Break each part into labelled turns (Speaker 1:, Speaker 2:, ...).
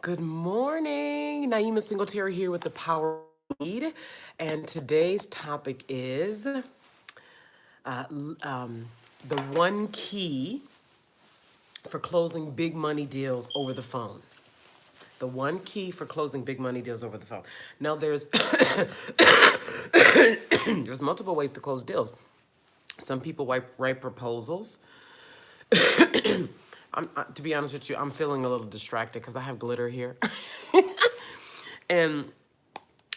Speaker 1: Good morning. Naima Singletary here with the Power Lead. And today's topic is the one key for closing big money deals over the phone. The one key for closing big money deals over the phone. Now, there's there's multiple ways to close deals. Some people write proposals. To be honest with you, I'm feeling a little distracted because I have glitter here. And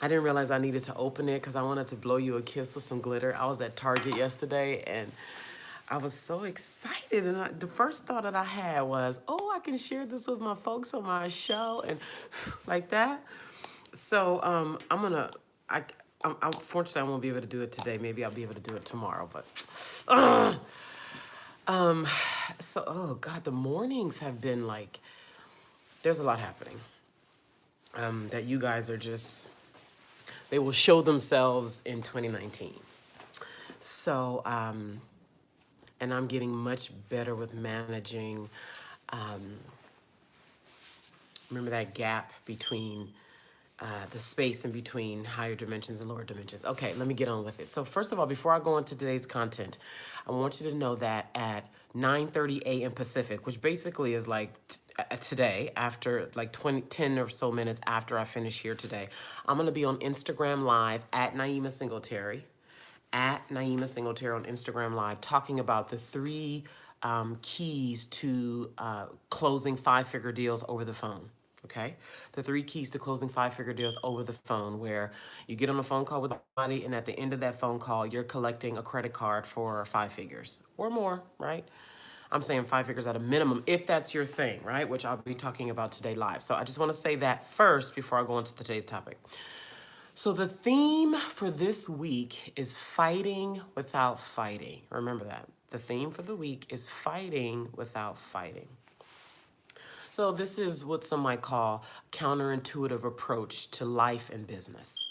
Speaker 1: I didn't realize I needed to open it because I wanted to blow you a kiss with some glitter. I was at Target yesterday and I was so excited. And the first thought that I had was, oh, I can share this with my folks on my show and like that. So I'm going to, unfortunately, I won't be able to do it today. Maybe I'll be able to do it tomorrow. But, oh God, the mornings have been like, there's a lot happening that you guys are just, they will show themselves in 2019. So, and I'm getting much better with managing, remember that gap between the space in between higher dimensions and lower dimensions. Okay, let me get on with it. So first of all, before I go into today's content, I want you to know that at 9:30 a.m. Pacific, which basically is like today, after like 10 or so minutes after I finish here today, I'm going to be on Instagram Live at Naima Singletary, on Instagram Live, talking about the three keys to closing five-figure deals over the phone. Okay, the three keys to closing five-figure deals over the phone, where you get on a phone call with somebody, and at the end of that phone call, you're collecting a credit card for five figures or more, right? I'm saying five figures at a minimum, if that's your thing, right? Which I'll be talking about today live. So I just want to say that first before I go into today's topic. So the theme for this week is fighting without fighting. Remember that. The theme for the week is fighting without fighting. So this is what some might call counterintuitive approach to life and business.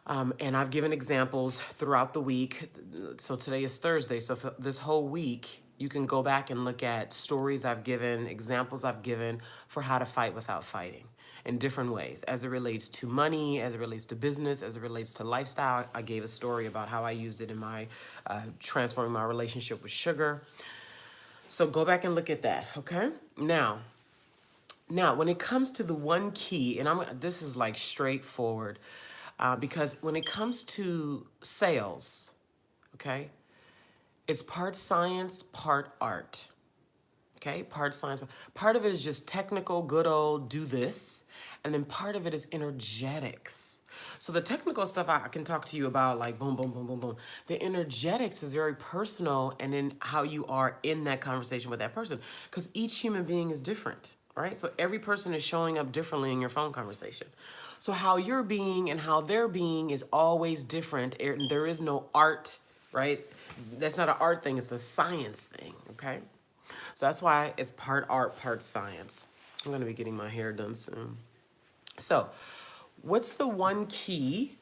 Speaker 1: And I've given examples throughout the week. So today is Thursday. So for this whole week, you can go back and look at stories I've given, examples I've given for how to fight without fighting in different ways, as it relates to money, as it relates to business, as it relates to lifestyle. I gave a story about how I used it in my transforming my relationship with sugar. So go back and look at that, okay? Now, when it comes to the one key, and this is like straightforward, because when it comes to sales, okay, it's part science, part art. Okay, part science. Part of it is just technical, good old do this, and then part of it is energetics. So the technical stuff I can talk to you about, like boom, boom, boom, boom, boom. The energetics is very personal, and in how you are in that conversation with that person, because each human being is different, right? So every person is showing up differently in your phone conversation. So how you're being and how they're being is always different. There is no art, right? That's not an art thing, it's a science thing, okay? So that's why it's part art, part science. I'm going to be getting my hair done soon. So, what's the one key?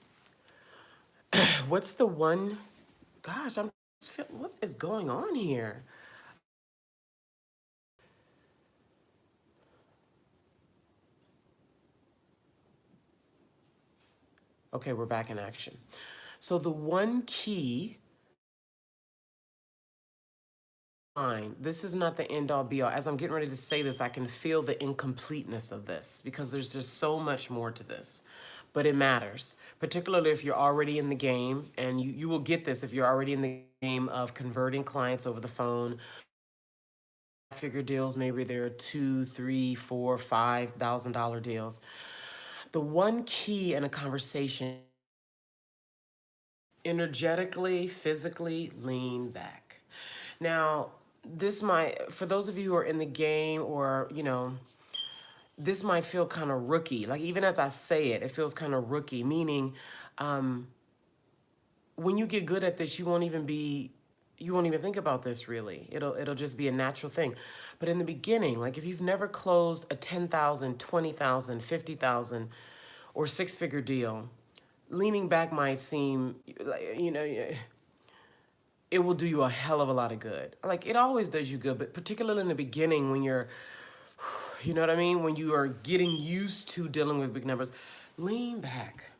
Speaker 1: What's the one? Gosh, what is going on here? Okay, we're back in action. So, the one key. Fine. This is not the end all be all. As I'm getting ready to say this, I can feel the incompleteness of this because there's just so much more to this. But it matters, particularly if you're already in the game, and you will get this if you're already in the game of converting clients over the phone. Figure deals, maybe they're two, three, four, $5,000 deals. The one key in a conversation, energetically, physically lean back. Now, this might, for those of you who are in the game, or, this might feel kind of rookie. Like, even as I say it, it feels kind of rookie, meaning when you get good at this, you won't even think about this really. It'll just be a natural thing. But in the beginning, like if you've never closed a 10,000, 20,000, 50,000 or six-figure deal, leaning back might seem like, it will do you a hell of a lot of good. Like it always does you good, but particularly in the beginning when you're You know what I mean? When you are getting used to dealing with big numbers, lean back.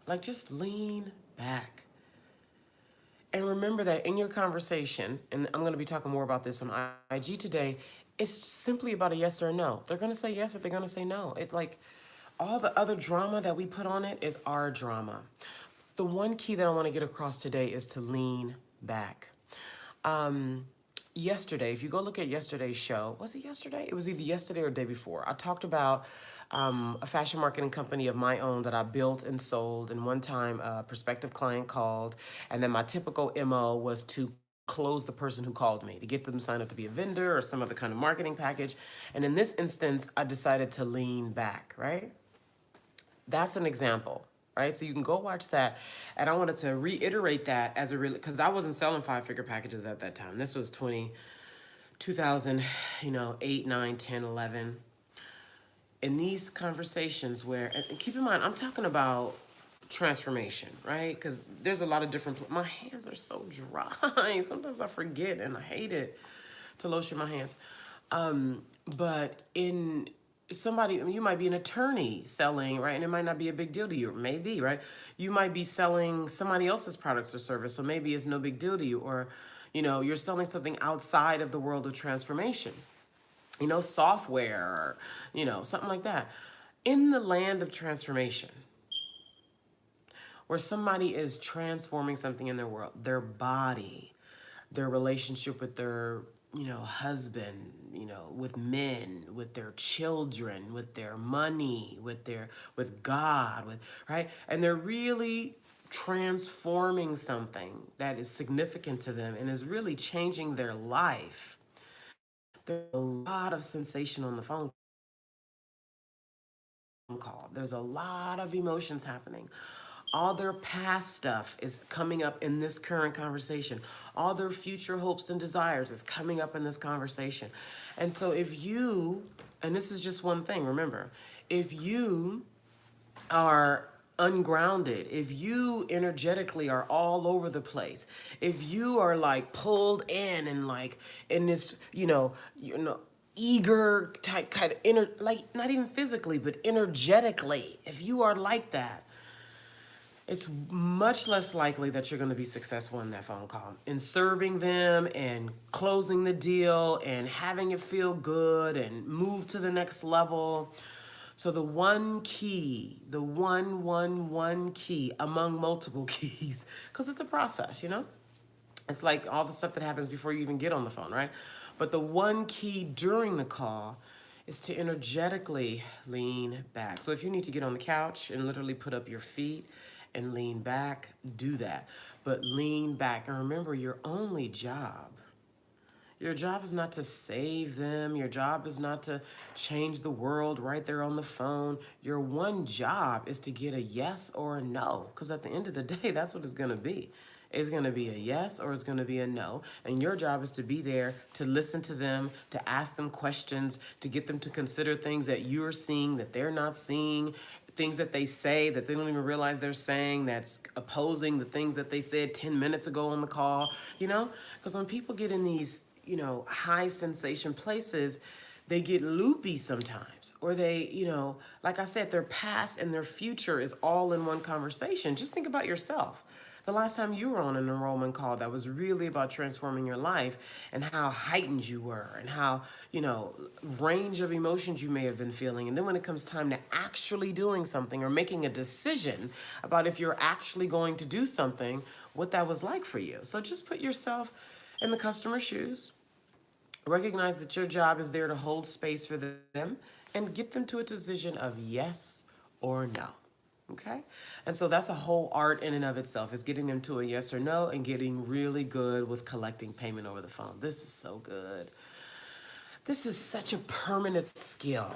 Speaker 1: Like, just lean back. And remember that in your conversation, and I'm going to be talking more about this on IG today, it's simply about a yes or a no. They're going to say yes or they're going to say no. It like all the other drama that we put on it is our drama. The one key that I want to get across today is to lean back. Yesterday, if you go look at yesterday's show, was it yesterday? It was either yesterday or the day before. I talked about a fashion marketing company of my own that I built and sold. And one time a prospective client called, and then my typical MO was to close the person who called me, to get them signed up to be a vendor or some other kind of marketing package. And in this instance, I decided to lean back, right? That's an example, right? So you can go watch that. And I wanted to reiterate that as a real, because I wasn't selling 5-figure packages at that time. This was 2000, 8, 9, 10, 11. In these conversations where, and keep in mind, I'm talking about transformation, right? Because there's a lot of different, my hands are so dry. Sometimes I forget and I hate it to lotion my hands. But in somebody, you might be an attorney selling, right? And it might not be a big deal to you, or maybe, right? You might be selling somebody else's products or service, so maybe it's no big deal to you, or, you're selling something outside of the world of transformation, software, or, something like that. In the land of transformation, where somebody is transforming something in their world, their body, their relationship with their, husband, with men, with their children, with their money, with God, right? And they're really transforming something that is significant to them and is really changing their life. There's a lot of sensation on the phone call. There's a lot of emotions happening. All their past stuff is coming up in this current conversation. All their future hopes and desires is coming up in this conversation. And so if you, and this is just one thing, remember, if you are ungrounded, if you energetically are all over the place, if you are like pulled in and like in this, eager type kind of like not even physically, but energetically, if you are like that, it's much less likely that you're going to be successful in that phone call, in serving them and closing the deal and having it feel good and move to the next level. So the one key, the one key among multiple keys, because it's a process, It's like all the stuff that happens before you even get on the phone, right? But the one key during the call is to energetically lean back. So if you need to get on the couch and literally put up your feet and lean back, do that. But lean back and remember your job is not to save them. Your job is not to change the world right there on the phone. Your one job is to get a yes or a no. Because at the end of the day, that's what it's going to be. It's going to be a yes or it's going to be a no. And your job is to be there to listen to them, to ask them questions, to get them to consider things that you're seeing that they're not seeing, things that they say that they don't even realize they're saying that's opposing the things that they said 10 minutes ago on the call, Because when people get in these, high sensation places, they get loopy sometimes, or they, like I said, their past and their future is all in one conversation. Just think about yourself. The last time you were on an enrollment call that was really about transforming your life and how heightened you were and how, range of emotions you may have been feeling. And then when it comes time to actually doing something or making a decision about if you're actually going to do something, what that was like for you. So just put yourself in the customer's shoes. Recognize that your job is there to hold space for them and get them to a decision of yes or no. Okay? And so that's a whole art in and of itself, is getting them to a yes or no and getting really good with collecting payment over the phone. This is so good. This is such a permanent skill.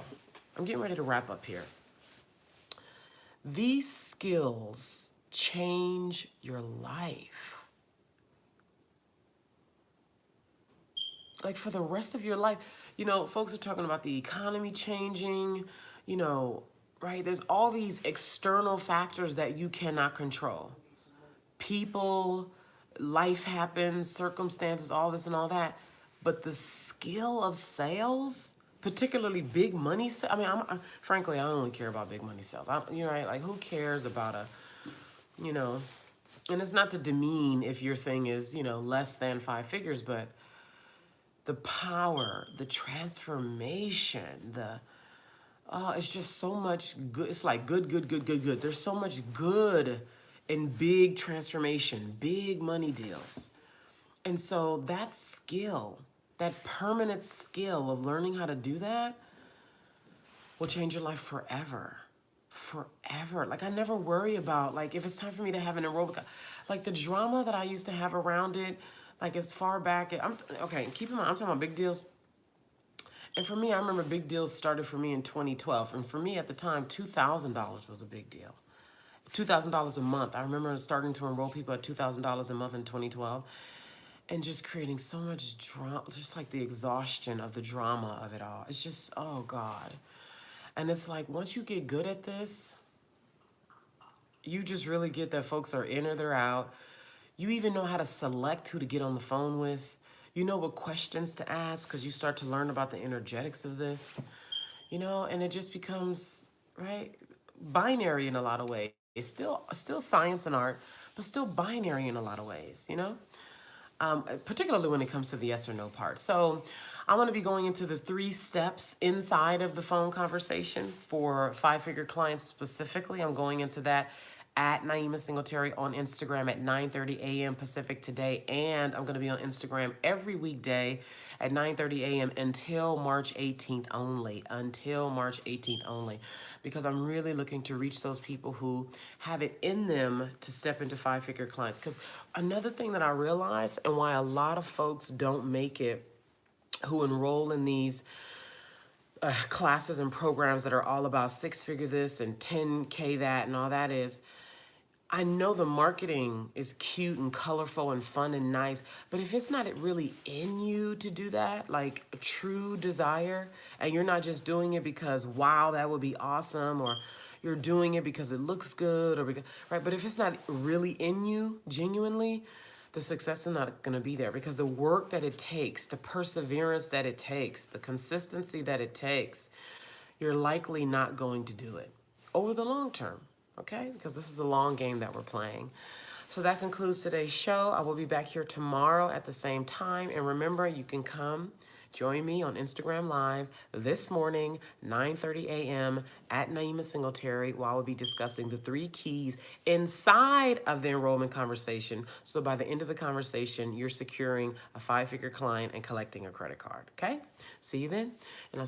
Speaker 1: I'm getting ready to wrap up here. These skills change your life. Like for the rest of your life, folks are talking about the economy changing, right? There's all these external factors that you cannot control. People, life happens, circumstances, all this and all that. But the skill of sales, particularly big money. I mean, frankly, I only care about big money sales. You know, right? Like, who cares about a, you know, and it's not to demean if your thing is, you know, less than 5 figures, but the power, the transformation, oh, it's just so much good. It's like good, good, good, good, good. There's so much good in big transformation, big money deals. And so that skill, that permanent skill of learning how to do that will change your life forever. Forever. Like, I never worry about, like, if it's time for me to have an aerobic, like the drama that I used to have around it, like as far back, okay, keep in mind, I'm talking about big deals. And for me, I remember big deals started for me in 2012. And for me at the time, $2,000 was a big deal. $2,000 a month. I remember starting to enroll people at $2,000 a month in 2012 and just creating so much drama, just like the exhaustion of the drama of it all. It's just, oh God. And it's like, once you get good at this, you just really get that folks are in or they're out. You even know how to select who to get on the phone with. You know what questions to ask because you start to learn about the energetics of this, you know, and it just becomes, right, binary in a lot of ways. It's still science and art, but still binary in a lot of ways, you know? Particularly when it comes to the yes or no part. So I'm going to be going into the 3 steps inside of the phone conversation for 5-figure clients specifically. I'm going into that at Naima Singletary on Instagram at 9:30 a.m. Pacific today. And I'm going to be on Instagram every weekday at 9:30 a.m. until March 18th only. Until March 18th only. Because I'm really looking to reach those people who have it in them to step into 5-figure clients. Because another thing that I realize and why a lot of folks don't make it who enroll in these classes and programs that are all about 6-figure this and 10K that and all that is, I know the marketing is cute and colorful and fun and nice, but if it's not really in you to do that, like a true desire, and you're not just doing it because, wow, that would be awesome, or you're doing it because it looks good, or because, right? But if it's not really in you, genuinely, the success is not going to be there because the work that it takes, the perseverance that it takes, the consistency that it takes, you're likely not going to do it over the long term. Okay, because this is a long game that we're playing. So that concludes today's show. I will be back here tomorrow at the same time. And remember, you can come join me on Instagram Live this morning, 9:30 a.m. at Naima Singletary, while we'll be discussing the 3 keys inside of the enrollment conversation. So by the end of the conversation, you're securing a 5-figure client and collecting a credit card. Okay, see you then. And I'll